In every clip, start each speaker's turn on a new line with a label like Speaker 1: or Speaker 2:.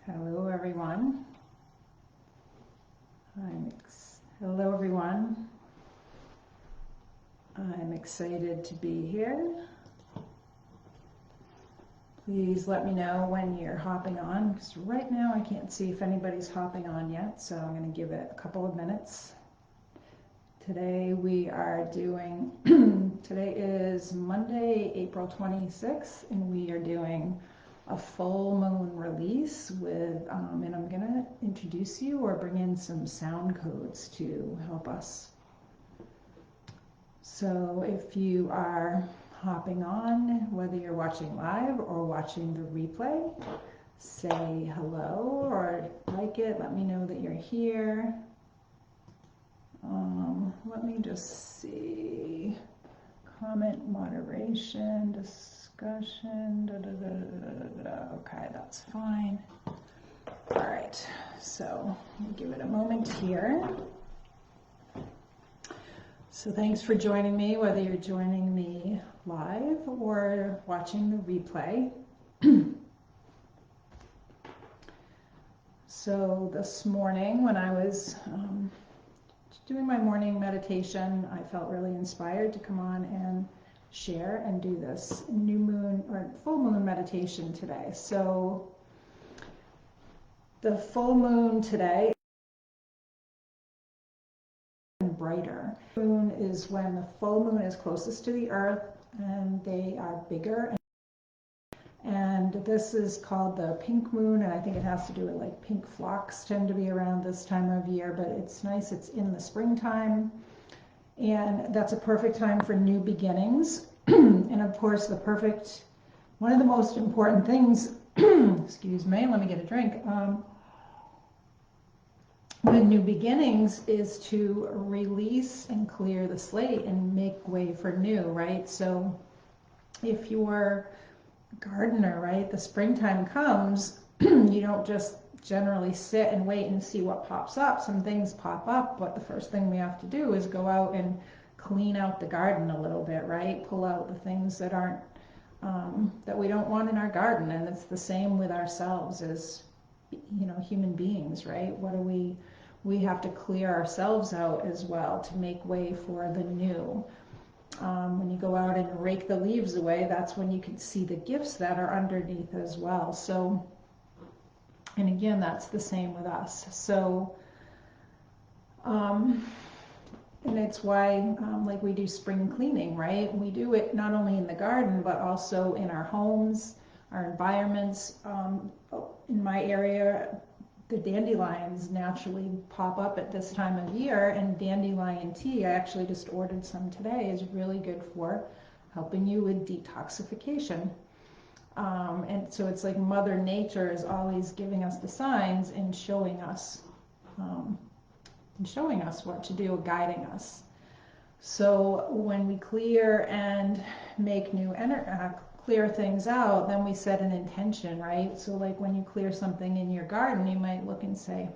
Speaker 1: Hello everyone. Hello everyone. I'm excited to be here. Please let me know when you're hopping on, because right now I can't see if anybody's hopping on yet, so I'm going to give it a couple of minutes. Today we are doing, today is Monday, April 26th, and we are doing a full moon release with, and I'm gonna introduce you or bring in some sound codes to help us. So if you are hopping on, whether you're watching live or watching the replay, say hello or like it, let me know that you're here. Let me just see, comment, moderation, discussion, okay, that's fine. All right, so let me give it a moment here. So thanks for joining me, whether you're joining me live or watching the replay. So this morning when I was doing my morning meditation, I felt really inspired to come on and share and do this new moon or full moon meditation today. So the full moon today is brighter. Moon is when the full moon is closest to the earth and they are bigger. And this is called the pink moon, and I think it has to do with like pink flocks tend to be around this time of year, but it's nice, it's in the springtime, and that's a perfect time for new beginnings. And of course one of the most important things, excuse me, let me get a drink, with new beginnings is to release and clear the slate and make way for new, right? So if you're gardener, right, the springtime comes, you don't just generally sit and wait and see what pops up. Some things pop up, but the first thing we have to do is go out and clean out the garden a little bit, right? Pull out the things that aren't that we don't want in our garden. And it's the same with ourselves as, you know, human beings, right? What do we have to clear ourselves out as well to make way for the new. When you go out and rake the leaves away, that's when you can see the gifts that are underneath as well. So, and again, that's the same with us. So, and it's why, like we do spring cleaning, right? We do it not only in the garden, but also in our homes, our environments. In my area, the dandelions naturally pop up at this time of year, and dandelion tea, I actually just ordered some today, is really good for helping you with detoxification. And so it's like Mother Nature is always giving us the signs and showing us what to do, guiding us. So when we clear and make new clear things out, then we set an intention, right? So like when you clear something in your garden, you might look and say,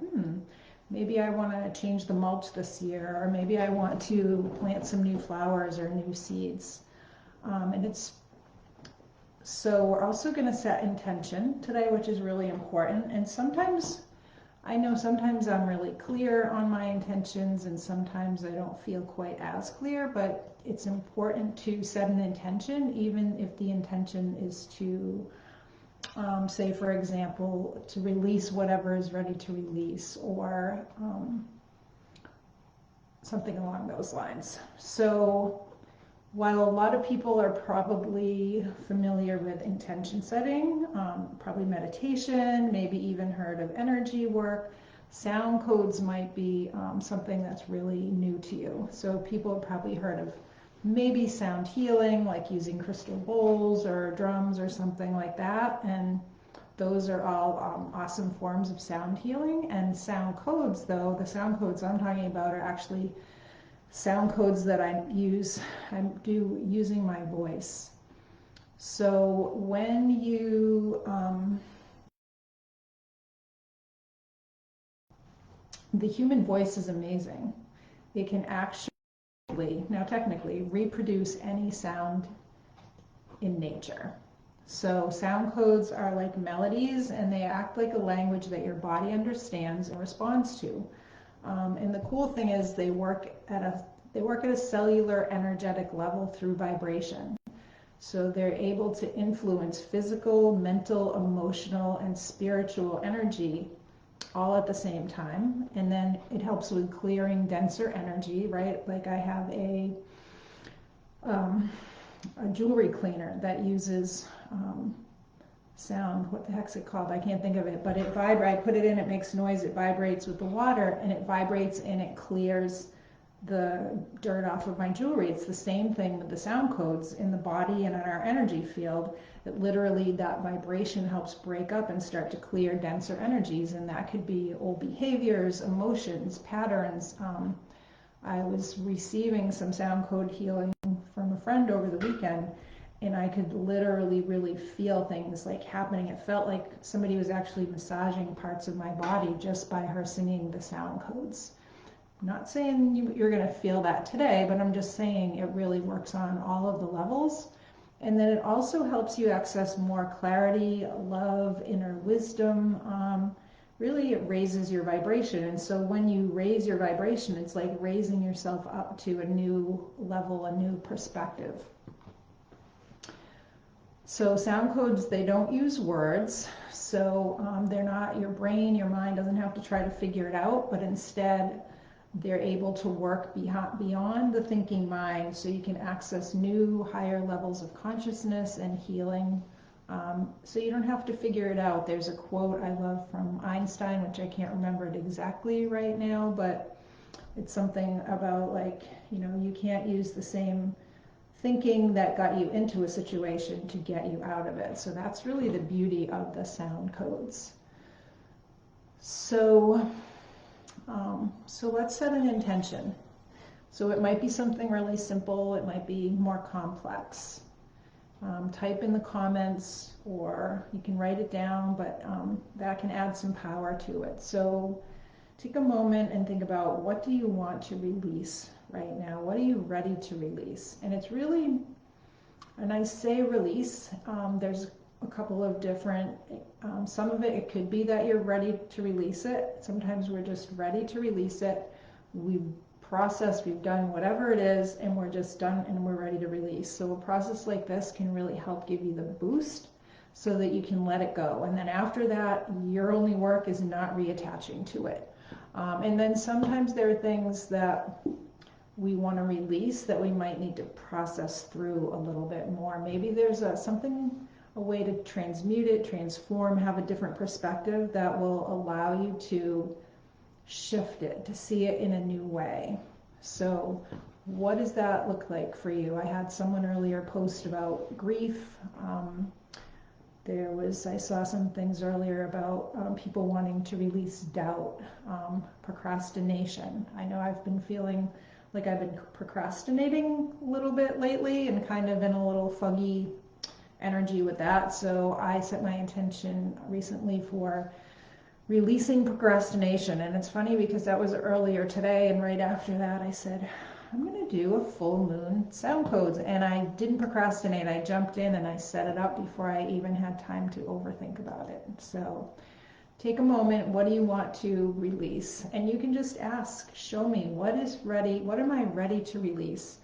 Speaker 1: maybe I want to change the mulch this year, or maybe I want to plant some new flowers or new seeds. So we're also going to set intention today, which is really important. And sometimes I'm really clear on my intentions, and sometimes I don't feel quite as clear, but it's important to set an intention, even if the intention is to, say, for example, to release whatever is ready to release, or something along those lines. So while a lot of people are probably familiar with intention setting, probably meditation, maybe even heard of energy work, sound codes might be something that's really new to you. So people have probably heard of maybe sound healing, like using crystal bowls or drums or something like that. And those are all awesome forms of sound healing. And sound codes, though, the sound codes I'm talking about are actually sound codes that I do using my voice. So when you, the human voice is amazing. It can actually, now technically, reproduce any sound in nature. So sound codes are like melodies, and they act like a language that your body understands and responds to. And the cool thing is they work at a cellular energetic level through vibration. So they're able to influence physical, mental, emotional, and spiritual energy all at the same time. And then it helps with clearing denser energy, right? Like I have a jewelry cleaner that uses sound. What the heck's it called? I can't think of it, but it vibrates. I put it in, it makes noise, it vibrates with the water, and it vibrates and it clears the dirt off of my jewelry. It's the same thing with the sound codes in the body and in our energy field. That literally that vibration helps break up and start to clear denser energies, and that could be old behaviors, emotions, patterns. I was receiving some sound code healing from a friend over the weekend, and I could literally really feel things like happening. It felt like somebody was actually massaging parts of my body just by her singing the sound codes. I'm not saying you're going to feel that today, but I'm just saying it really works on all of the levels. And then it also helps you access more clarity, love, inner wisdom. Really, it raises your vibration. And so when you raise your vibration, it's like raising yourself up to a new level, a new perspective. So sound codes, they don't use words. So they're not, your brain, your mind doesn't have to try to figure it out, but instead they're able to work beyond the thinking mind, so you can access new, higher levels of consciousness and healing. So you don't have to figure it out. There's a quote I love from Einstein, which I can't remember it exactly right now, but it's something about like, you can't use the same thinking that got you into a situation to get you out of it. So that's really the beauty of the sound codes. So let's set an intention. So it might be something really simple, it might be more complex. Type in the comments, or you can write it down, but that can add some power to it. So take a moment and think about, what do you want to release right now? What are you ready to release? And it's really, and I say release, there's a couple of different, some of it could be that you're ready to release it. Sometimes we're just ready to release it. We've processed, we've done whatever it is, and we're just done and we're ready to release. So a process like this can really help give you the boost so that you can let it go. And then after that, your only work is not reattaching to it. And then sometimes there are things that we want to release that we might need to process through a little bit more. Maybe there's a way to transmute it, transform, have a different perspective that will allow you to shift it, to see it in a new way. So what does that look like for you? I had someone earlier post about grief. I saw some things earlier about people wanting to release doubt, procrastination. I know I've been feeling like I've been procrastinating a little bit lately and kind of in a little foggy energy with that. So I set my intention recently for releasing procrastination. And it's funny because that was earlier today, and right after that I said, I'm going to do a full moon sound codes. And I didn't procrastinate. I jumped in and I set it up before I even had time to overthink about it. So take a moment. What do you want to release? And you can just ask, show me what is ready. What am I ready to release?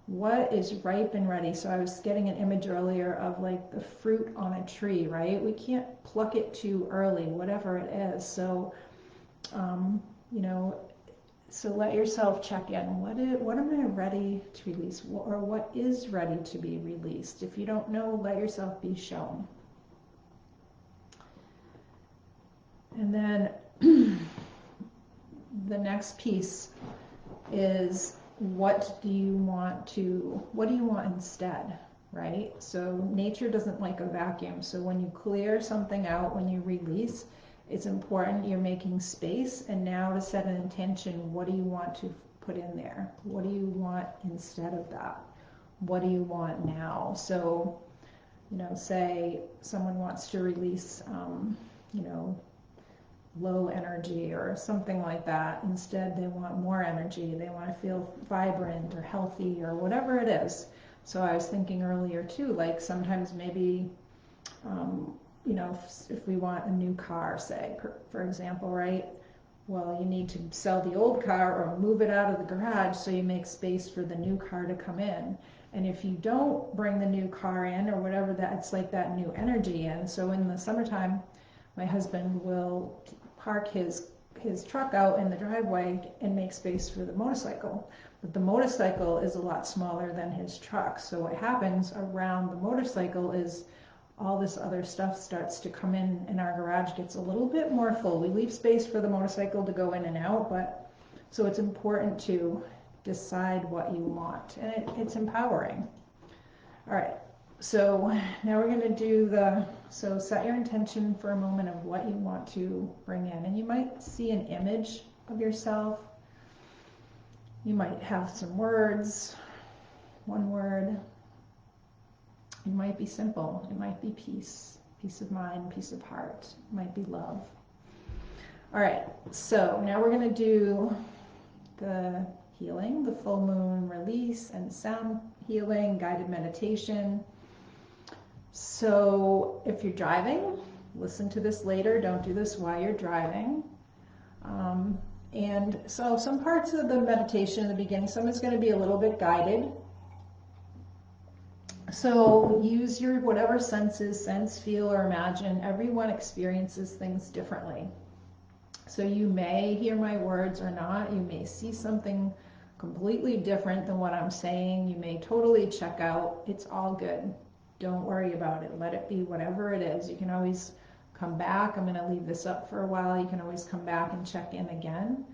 Speaker 1: What is ripe and ready? So I was getting an image earlier of like the fruit on a tree, right? We can't pluck it too early, whatever it is. So, so let yourself check in. What am I ready to release? Or what is ready to be released? If you don't know, let yourself be shown. And then the next piece is, what do you want instead, right? So nature doesn't like a vacuum. So when you clear something out, when you release, it's important you're making space. And now to set an intention, what do you want to put in there? What do you want instead of that? What do you want now? So, say someone wants to release, low energy or something like that. Instead, they want more energy. They want to feel vibrant or healthy or whatever it is. So I was thinking earlier too, like sometimes maybe You know, if we want a new car, say, for example, right? Well, you need to sell the old car or move it out of the garage so you make space for the new car to come in. And if you don't bring the new car in or whatever, that it's like that new energy in. So in the summertime, my husband will park his truck out in the driveway and make space for the motorcycle. But the motorcycle is a lot smaller than his truck. So what happens around the motorcycle is all this other stuff starts to come in, and our garage gets a little bit more full. We leave space for the motorcycle to go in and out, but so it's important to decide what you want, and it's empowering. All right, so now we're going to do so set your intention for a moment of what you want to bring in, and you might see an image of yourself. You might have some words, one word. It might be simple. It might be peace of mind, peace of heart. It might be love. All right, so now we're going to do the healing, the full moon release and sound healing, guided meditation. So if you're driving, listen to this later. Don't do this while you're driving. And so some parts of the meditation in the beginning, some is going to be a little bit guided. So use your whatever senses, sense, feel, or imagine. Everyone experiences things differently. So you may hear my words or not. You may see something completely different than what I'm saying. You may totally check out. It's all good. Don't worry about it. Let it be whatever it is. You can always come back. I'm going to leave this up for a while. You can always come back and check in again.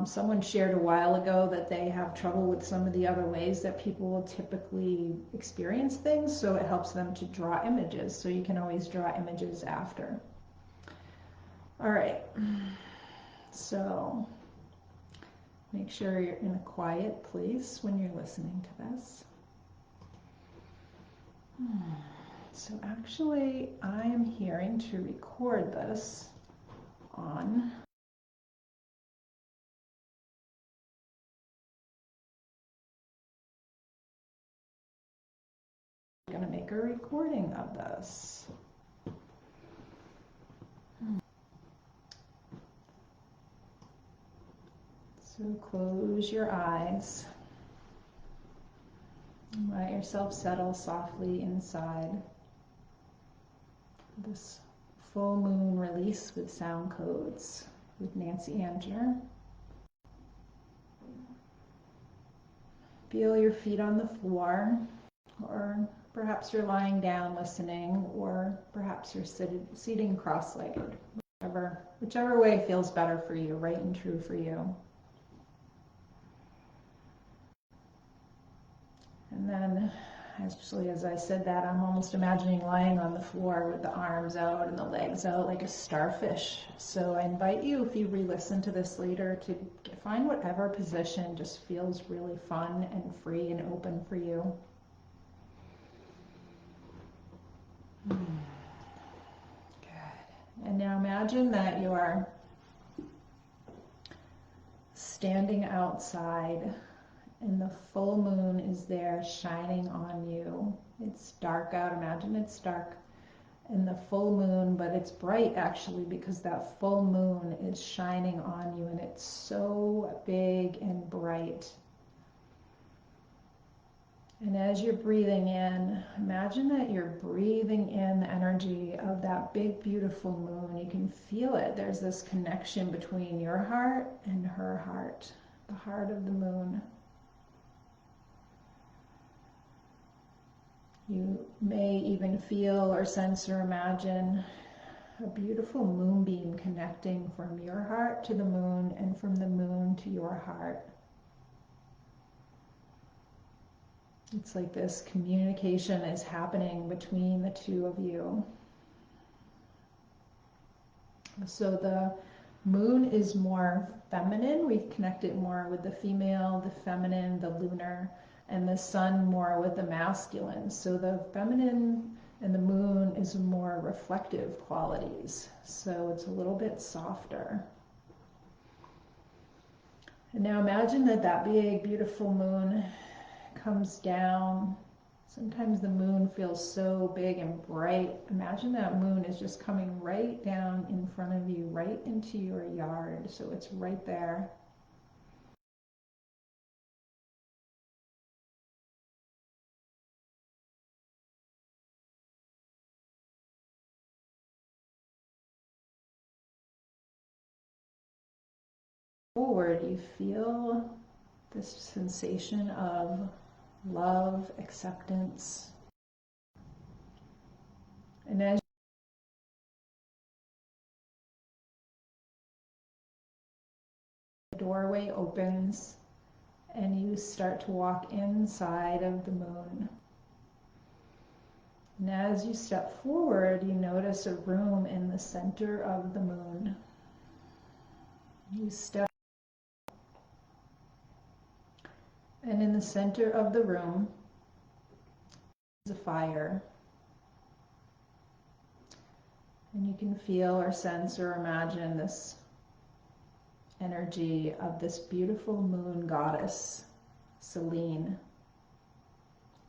Speaker 1: Someone shared a while ago that they have trouble with some of the other ways that people will typically experience things, so it helps them to draw images. So you can always draw images after. All right, so make sure you're in a quiet place when you're listening to this. So actually, I am hearing to record this on I'm going to make a recording of this. So close your eyes. Let yourself settle softly inside this full moon release with SoundCodes with NancyAnger. Feel your feet on the floor, or perhaps you're lying down listening, or perhaps you're sitting cross-legged. Whichever way feels better for you, right and true for you. And then, actually, as I said that, I'm almost imagining lying on the floor with the arms out and the legs out like a starfish. So I invite you, if you re-listen to this later, to find whatever position just feels really fun and free and open for you. Good. And now imagine that you are standing outside and the full moon is there shining on you. It's dark out. Imagine it's dark in the full moon, but it's bright actually because that full moon is shining on you and it's so big and bright. And as you're breathing in, imagine that you're breathing in the energy of that big, beautiful moon. You can feel it. There's this connection between your heart and her heart, the heart of the moon. You may even feel or sense or imagine a beautiful moonbeam connecting from your heart to the moon and from the moon to your heart. It's like this communication is happening between the two of you. So the moon is more feminine. We connect it more with the female, the feminine, the lunar, and the sun more with the masculine. So the feminine and the moon is more reflective qualities. So it's a little bit softer. And now imagine that big, beautiful moon comes down, Sometimes the moon feels so big and bright. Imagine that moon is just coming right down in front of you, right into your yard. So it's right there. Forward, you feel this sensation of love, acceptance. And as the doorway opens and you start to walk inside of the moon. And as you step forward, you notice a room in the center of the moon. You step, and in the center of the room is a fire. And you can feel or sense or imagine this energy of this beautiful moon goddess, Selene.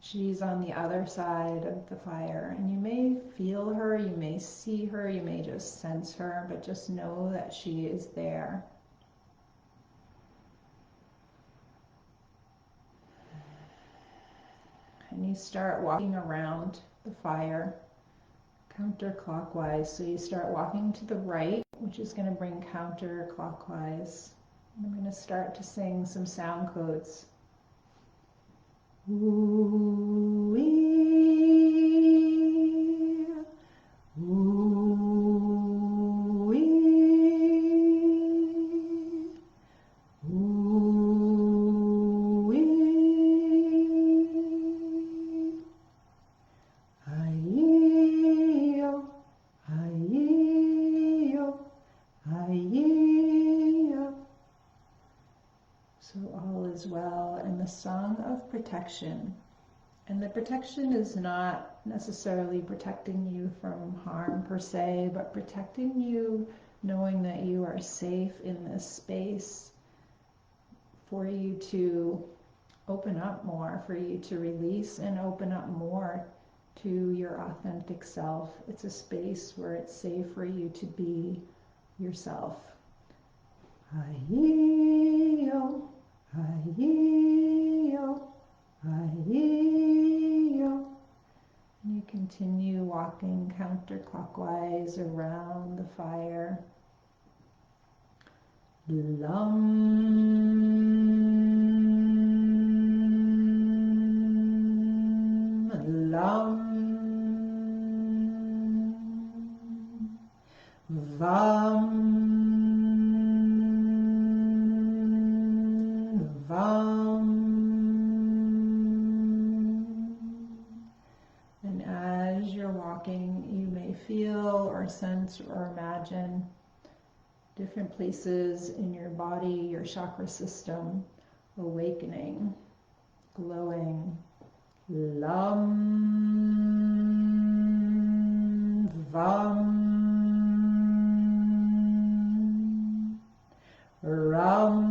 Speaker 1: She's on the other side of the fire, and you may feel her, you may see her, you may just sense her, but just know that she is there. And you start walking around the fire counterclockwise. So you start walking to the right, which is going to bring counterclockwise. I'm going to start to sing some sound codes. Ooh-wee, ooh-wee, ooh-wee, aye-yo, aye-yo, aye-yo. So all is well, and the song of protection. And the protection is not necessarily protecting you from harm per se, but protecting you knowing that you are safe in this space for you to open up more, for you to release and open up more to your authentic self. It's a space where it's safe for you to be yourself. Aye-yo, aye-yo, aye-yo. And you continue walking counterclockwise around the fire. Lum, lum, vam, vam. And as you're walking, you may feel or sense or imagine different places in your body, your chakra system, awakening, glowing. Lam, vam, ram.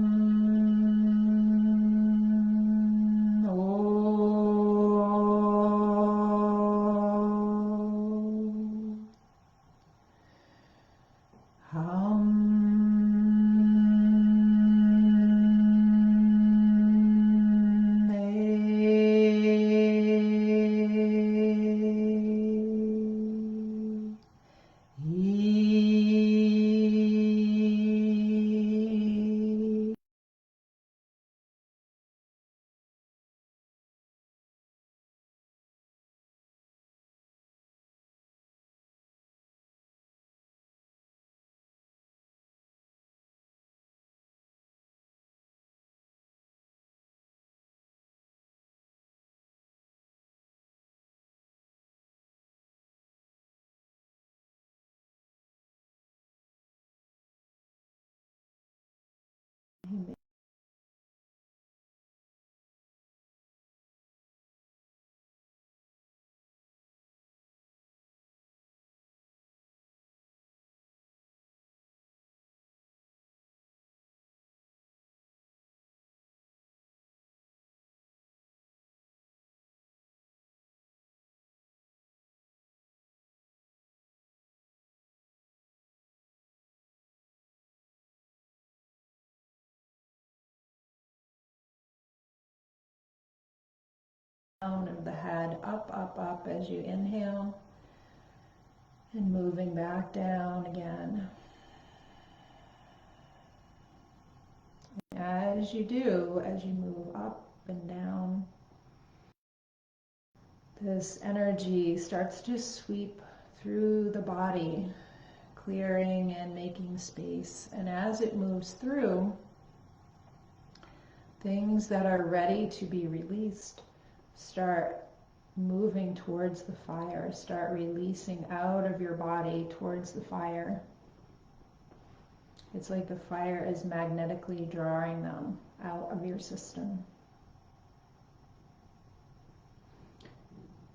Speaker 1: of the head, up, up, up as you inhale, and moving back down again. As you do, as you move up and down, this energy starts to sweep through the body, clearing and making space. And as it moves through, things that are ready to be released start moving towards the fire, start releasing out of your body towards the fire. It's like the fire is magnetically drawing them out of your system.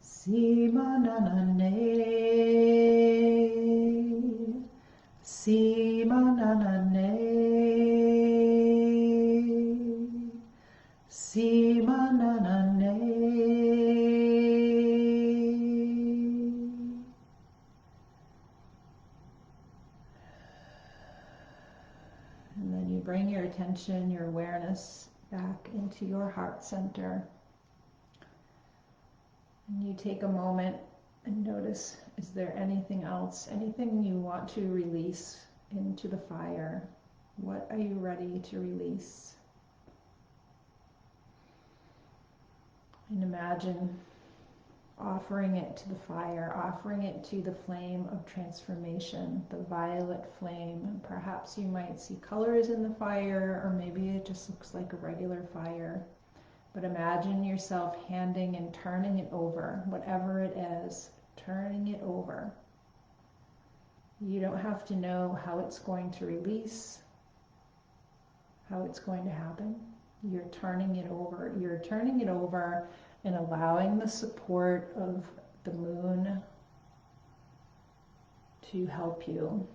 Speaker 1: Simananane, Simananane, Simananane. And then you bring your attention, your awareness back into your heart center. And you take a moment and notice, is there anything else, anything you want to release into the fire? What are you ready to release? And imagine offering it to the fire, offering it to the flame of transformation, the violet flame. And perhaps you might see colors in the fire, or maybe it just looks like a regular fire. But imagine yourself handing and turning it over, whatever it is, turning it over. You don't have to know how it's going to release, how it's going to happen. You're turning it over. You're turning it over and allowing the support of the moon to help you.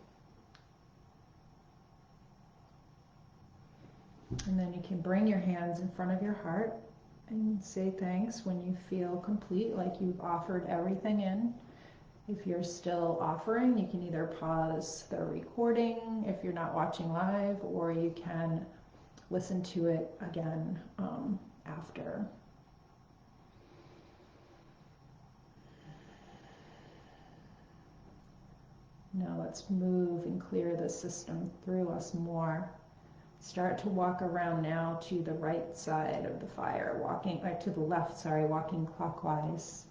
Speaker 1: And then you can bring your hands in front of your heart and say thanks when you feel complete, like you've offered everything in. If you're still offering, you can either pause the recording if you're not watching live, or you can listen to it again after. Now let's move and clear the system through us more. Start to walk around now to the right side of the fire, to the left, walking clockwise.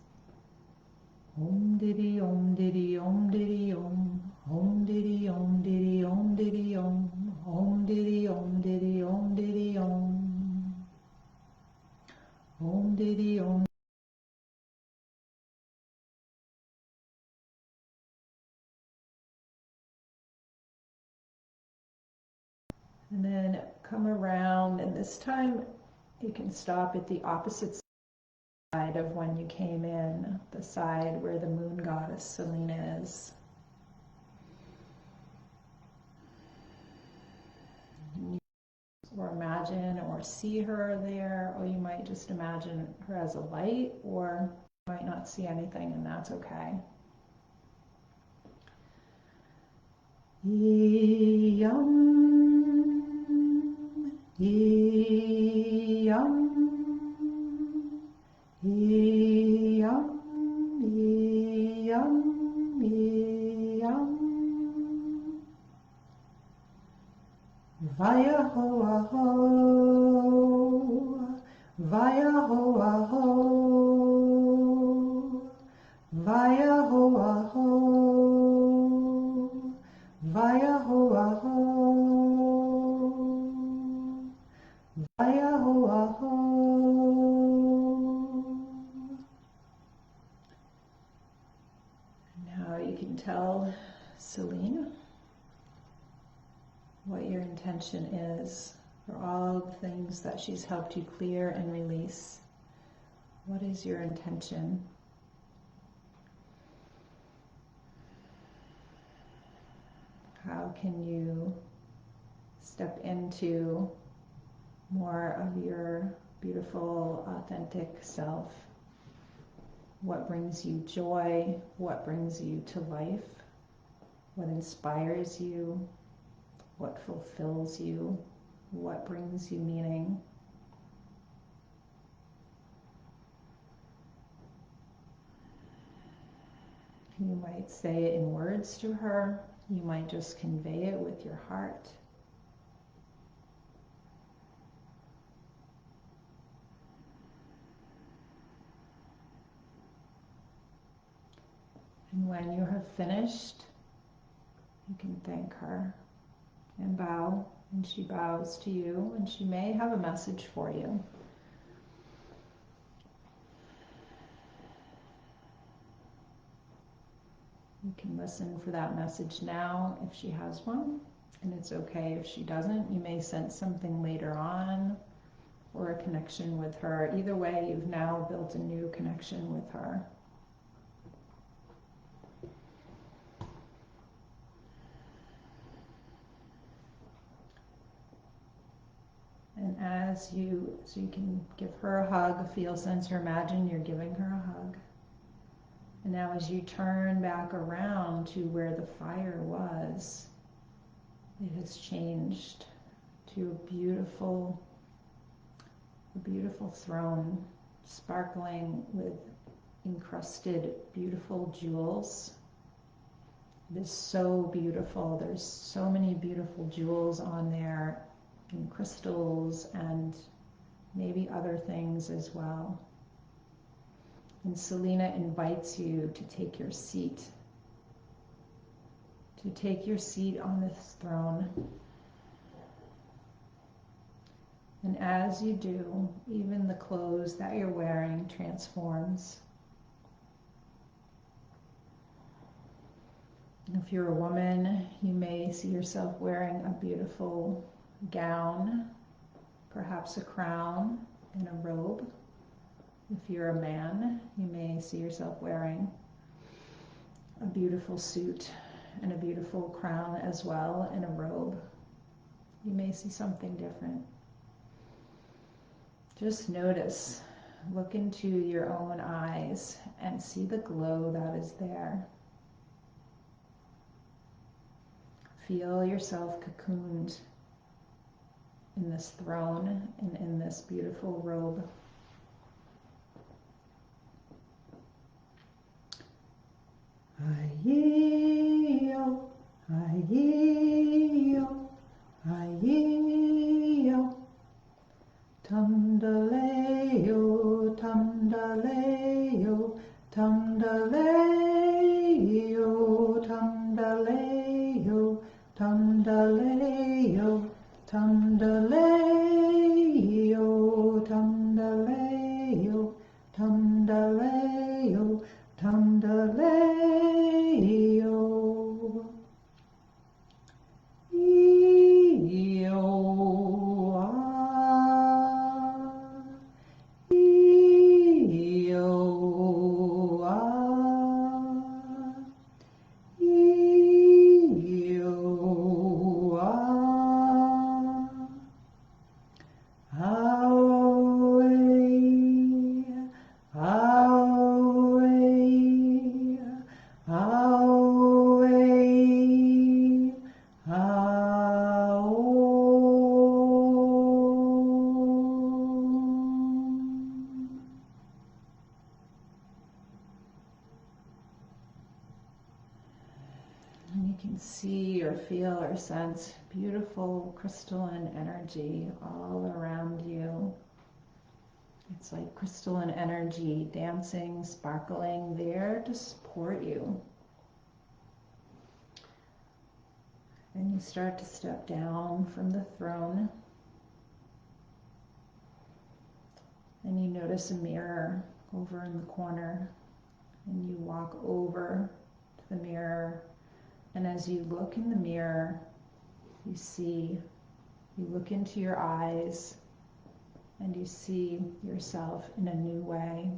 Speaker 1: Om diddy om diddy om diddy om, om diddy om diddy om diddy om, om diddy om diddy om diddy om, om diddy om. And then come around, and this time you can stop at the opposite side of when you came in, the side where the moon goddess Selena is. Or imagine or see her there, or you might just imagine her as a light, or you might not see anything, and that's okay. Yum, yum, yum, yum, yum. Vaya ho aho, vaya ho aho, vaya ho aho, vaya ho aho, vaya ho aho. Now you can tell Selena what your intention is for all the things that she's helped you clear and release. What is your intention? How can you step into more of your beautiful, authentic self? What brings you joy? What brings you to life? What inspires you? What fulfills you? What brings you meaning? You might say it in words to her. You might just convey it with your heart. And when you have finished, you can thank her and bow, and she bows to you, and she may have a message for you. You can listen for that message now if she has one, and it's okay if she doesn't. You may sense something later on, or a connection with her. Either way, you've now built a new connection with her. And so you can give her a hug, feel, sense, or imagine you're giving her a hug. And now as you turn back around to where the fire was, it has changed to a beautiful throne, sparkling with encrusted beautiful jewels. It is so beautiful. There's so many beautiful jewels on there, and crystals and maybe other things as well. And Selena invites you to take your seat. To take your seat on this throne. And as you do, even the clothes that you're wearing transforms. If you're a woman, you may see yourself wearing a beautiful gown, perhaps a crown and a robe. If you're a man, you may see yourself wearing a beautiful suit and a beautiful crown as well, and a robe. You may see something different. Just notice, look into your own eyes and see the glow that is there. Feel yourself cocooned in this throne and in this beautiful robe. Aye-yo, aye-yo, aye-yo, tum-da-lay-yo, tum-da-lay-yo, tum-da-lay-yo, tum-da-lay-yo, tum-da-lay-yo, tum-da-lay-yo, tum-da-lay-yo, tum-da-lay-yo, tum-da-lay-yo. See or feel or sense beautiful crystalline energy all around you. It's like crystalline energy dancing, sparkling, there to support you. And you start to step down from the throne. And you notice a mirror over in the corner. And you walk over to the mirror. And as you look in the mirror, you look into your eyes, and you see yourself in a new way.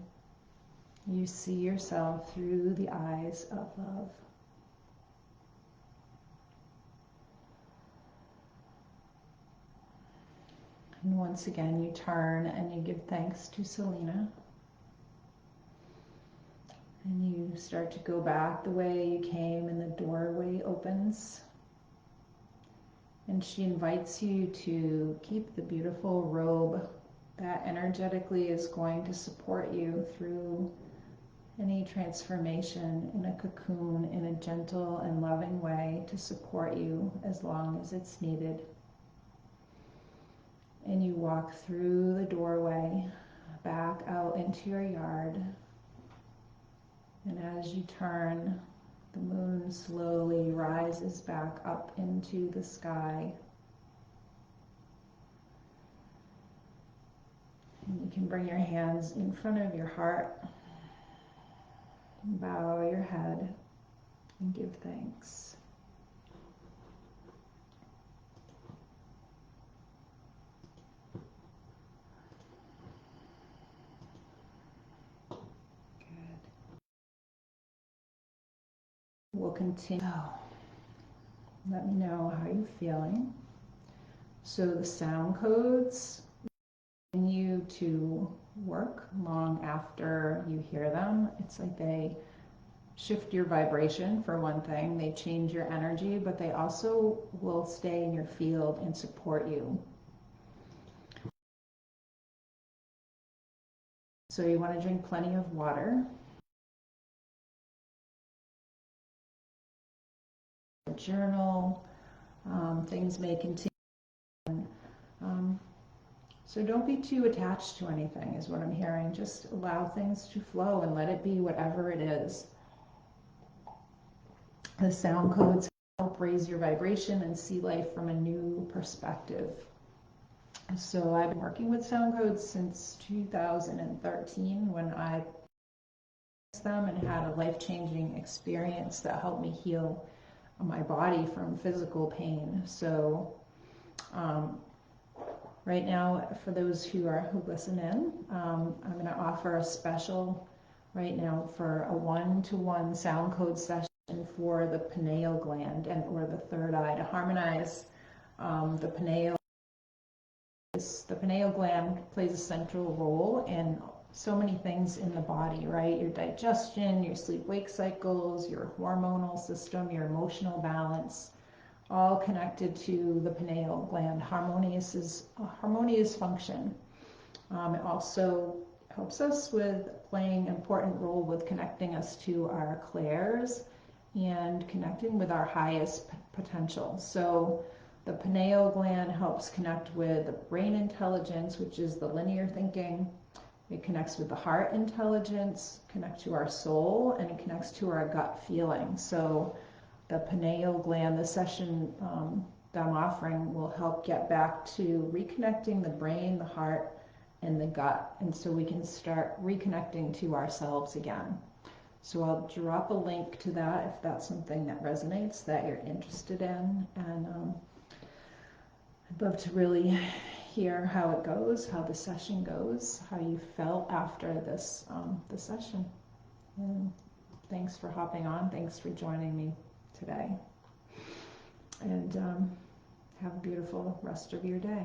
Speaker 1: You see yourself through the eyes of love. And once again, you turn and you give thanks to Selena. And you start to go back the way you came, and the doorway opens. And she invites you to keep the beautiful robe that energetically is going to support you through any transformation in a cocoon in a gentle and loving way to support you as long as it's needed. And you walk through the doorway back out into your yard. And as you turn, the moon slowly rises back up into the sky. And you can bring your hands in front of your heart, bow your head, and give thanks. Good. We'll continue. Let me know how you're feeling. So the sound codes continue to work long after you hear them. It's like they shift your vibration for one thing, they change your energy, but they also will stay in your field and support you. So you want to drink plenty of water. Journal, things may continue. So don't be too attached to anything is what I'm hearing. Just allow things to flow and let it be whatever it is. The sound codes help raise your vibration and see life from a new perspective. So I've been working with sound codes since 2013 when I them and had a life-changing experience that helped me heal my body from physical pain. So right now, for those who listen in, I'm going to offer a special right now for a one-to-one sound code session for the pineal gland or the third eye to harmonize the pineal. The pineal gland plays a central role in so many things in the body, right? Your digestion, your sleep-wake cycles, your hormonal system, your emotional balance, all connected to the pineal gland. Harmonious function. It also helps us with playing an important role with connecting us to our clairs and connecting with our highest potential. So the pineal gland helps connect with the brain intelligence, which is the linear thinking. It connects with the heart intelligence, connects to our soul, and it connects to our gut feeling. So the pineal gland, the session that I'm offering will help get back to reconnecting the brain, the heart, and the gut. And so we can start reconnecting to ourselves again. So I'll drop a link to that if that's something that resonates, that you're interested in. And I'd love to really hear how it goes, how the session goes, how you felt after this session. And thanks for hopping on. Thanks for joining me today. And have a beautiful rest of your day.